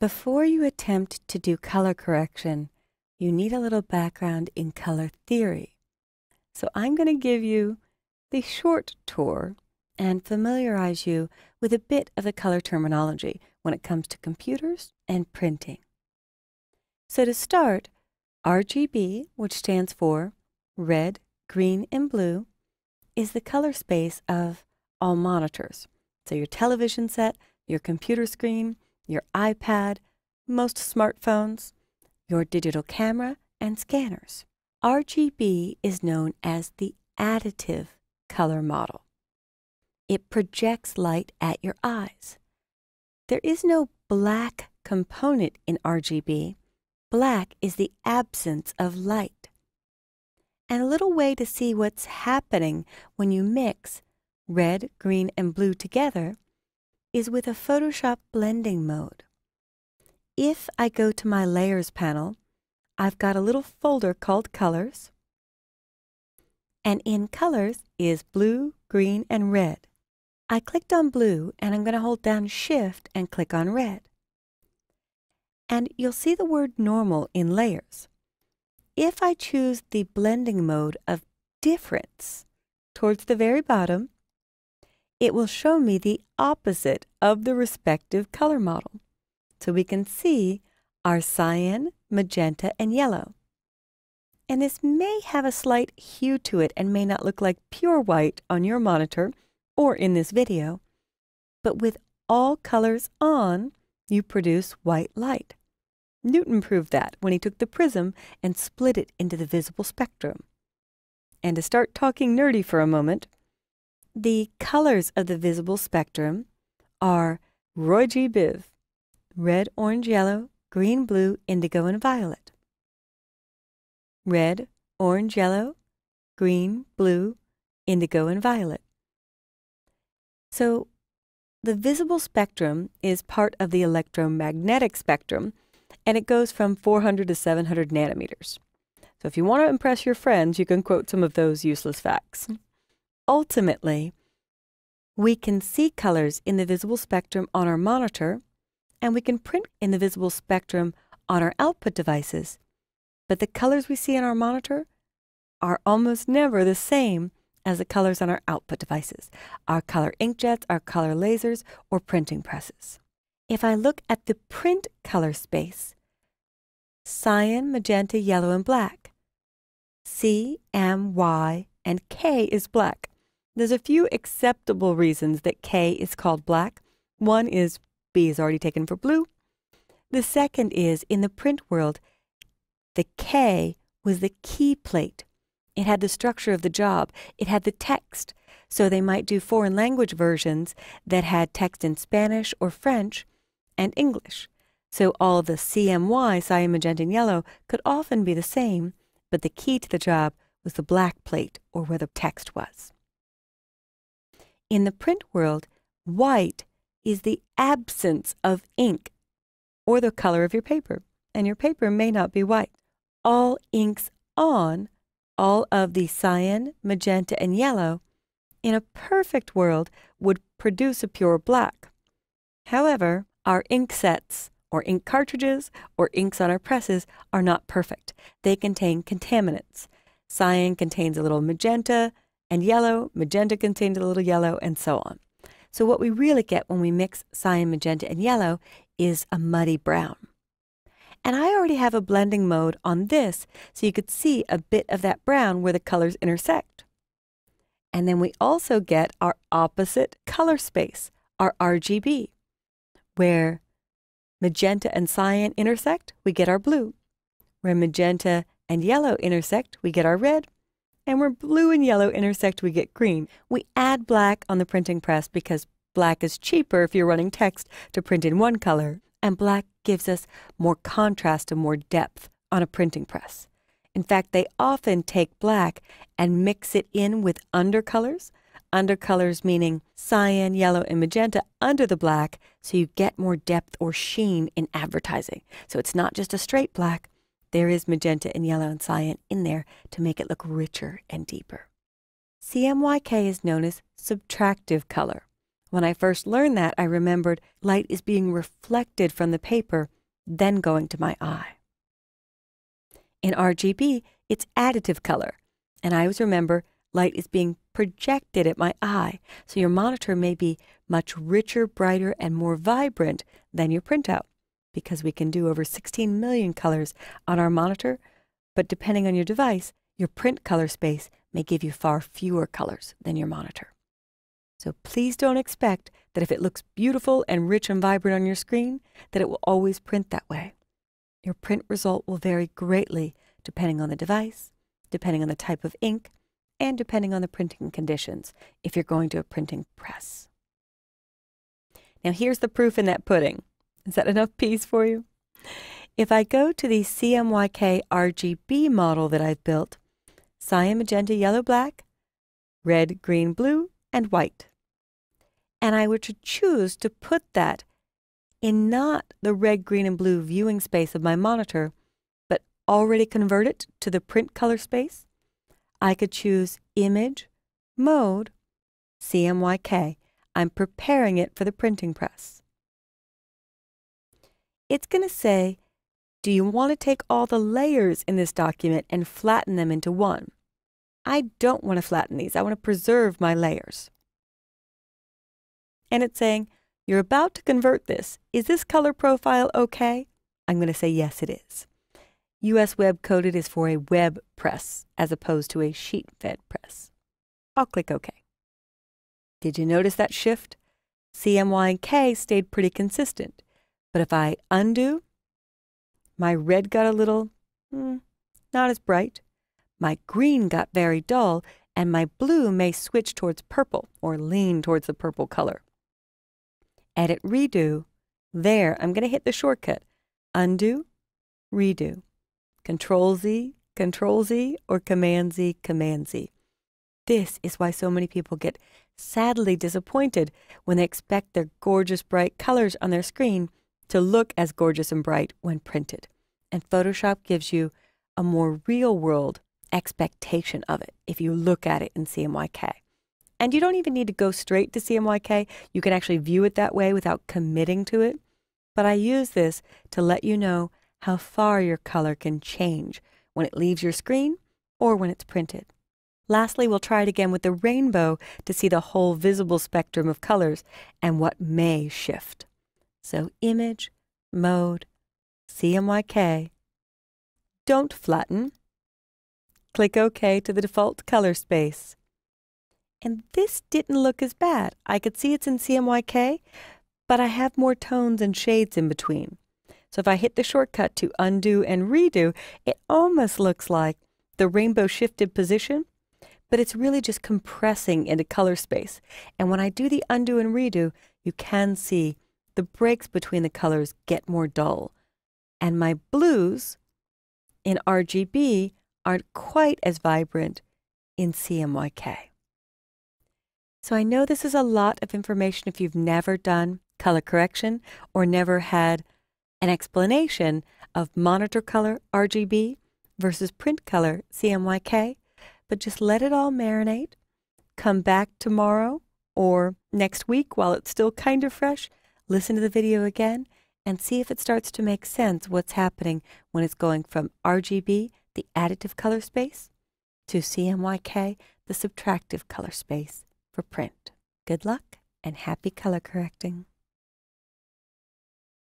Before you attempt to do color correction, you need a little background in color theory. So I'm going to give you the short tour and familiarize you with a bit of the color terminology when it comes to computers and printing. So to start, RGB, which stands for red, green, and blue, is the color space of all monitors. So your television set, your computer screen, your iPad, most smartphones, your digital camera, and scanners. RGB is known as the additive color model. It projects light at your eyes. There is no black component in RGB. Black is the absence of light. And a little way to see what's happening when you mix red, green, and blue together is with a Photoshop blending mode. If I go to my Layers panel, I've got a little folder called Colors, and in Colors is blue, green, and red. I clicked on blue, and I'm going to hold down Shift and click on red. And you'll see the word Normal in Layers. If I choose the blending mode of Difference towards the very bottom, it will show me the opposite of the respective color model. So we can see our cyan, magenta, and yellow. And this may have a slight hue to it and may not look like pure white on your monitor or in this video, but with all colors on, you produce white light. Newton proved that when he took the prism and split it into the visible spectrum. And to start talking nerdy for a moment, the colors of the visible spectrum are RGB, red, orange, yellow, green, blue, indigo, and violet. Red, orange, yellow, green, blue, indigo, and violet. So the visible spectrum is part of the electromagnetic spectrum, and it goes from 400 to 700 nanometers. So if you want to impress your friends, you can quote some of those useless facts. Ultimately, we can see colors in the visible spectrum on our monitor, and we can print in the visible spectrum on our output devices. But the colors we see on our monitor are almost never the same as the colors on our output devices, our color inkjets, our color lasers, or printing presses. If I look at the print color space, cyan, magenta, yellow, and black. C, M, Y, and K is black. There's a few acceptable reasons that K is called black. One is B is already taken for blue. The second is, in the print world, the K was the key plate. It had the structure of the job. It had the text. So they might do foreign language versions that had text in Spanish or French and English. So all the CMY, cyan, magenta, and yellow, could often be the same, but the key to the job was the black plate or where the text was. In the print world, white is the absence of ink or the color of your paper, and your paper may not be white. All inks on all of the cyan, magenta, and yellow in a perfect world would produce a pure black. However, our ink sets or ink cartridges or inks on our presses are not perfect. They contain contaminants. Cyan contains a little magenta and yellow, magenta contains a little yellow, and so on. So what we really get when we mix cyan, magenta, and yellow is a muddy brown. And I already have a blending mode on this, so you could see a bit of that brown where the colors intersect. And then we also get our opposite color space, our RGB, where magenta and cyan intersect, we get our blue. Where magenta and yellow intersect, we get our red. And where blue and yellow intersect, we get green. We add black on the printing press because black is cheaper if you're running text to print in one color, and black gives us more contrast and more depth on a printing press. In fact, they often take black and mix it in with undercolors. Undercolors meaning cyan, yellow, and magenta under the black, so you get more depth or sheen in advertising. So it's not just a straight black. There is magenta and yellow and cyan in there to make it look richer and deeper. CMYK is known as subtractive color, When I first learned that, I remembered light is being reflected from the paper, then going to my eye. In RGB, it's additive color, and I always remember light is being projected at my eye, so your monitor may be much richer, brighter, and more vibrant than your printout, because we can do over 16 million colors on our monitor, but depending on your device, your print color space may give you far fewer colors than your monitor. So please don't expect that if it looks beautiful and rich and vibrant on your screen, that it will always print that way. Your print result will vary greatly depending on the device, depending on the type of ink, and depending on the printing conditions if you're going to a printing press. Now here's the proof in that pudding. Is that enough peas for you? If I go to the CMYK RGB model that I've built, cyan, magenta, yellow, black, red, green, blue, and white, and I were to choose to put that in not the red, green, and blue viewing space of my monitor, but already convert it to the print color space, I could choose Image, Mode, CMYK. I'm preparing it for the printing press. It's going to say, do you want to take all the layers in this document and flatten them into one? I don't want to flatten these. I want to preserve my layers. And it's saying, you're about to convert this. Is this color profile okay? I'm going to say yes, it is. US Web Coded is for a web press as opposed to a sheet fed press. I'll click OK. Did you notice that shift? CMYK stayed pretty consistent, but if I undo, my red got a little, not as bright. My green got very dull, and my blue may switch towards purple or lean towards the purple color. Edit, redo. There, I'm going to hit the shortcut. Undo, redo. Control-Z, Control-Z, or Command-Z, Command-Z. This is why so many people get sadly disappointed when they expect their gorgeous bright colors on their screen to look as gorgeous and bright when printed. And Photoshop gives you a more real-world expectation of it if you look at it in CMYK. And you don't even need to go straight to CMYK. You can actually view it that way without committing to it. But I use this to let you know how far your color can change when it leaves your screen or when it's printed. Lastly, we'll try it again with the rainbow to see the whole visible spectrum of colors and what may shift. So Image, Mode, CMYK. Don't flatten. Click OK to the default color space. And this didn't look as bad. I could see it's in CMYK, but I have more tones and shades in between. So if I hit the shortcut to undo and redo, it almost looks like the rainbow shifted position, but it's really just compressing into color space. And when I do the undo and redo, you can see the breaks between the colors get more dull. And my blues in RGB aren't quite as vibrant in CMYK. So I know this is a lot of information if you've never done color correction or never had an explanation of monitor color RGB versus print color CMYK, but just let it all marinate. Come back tomorrow or next week while it's still kind of fresh, listen to the video again and see if it starts to make sense what's happening when it's going from RGB, the additive color space, to CMYK, the subtractive color space for print. Good luck and happy color correcting.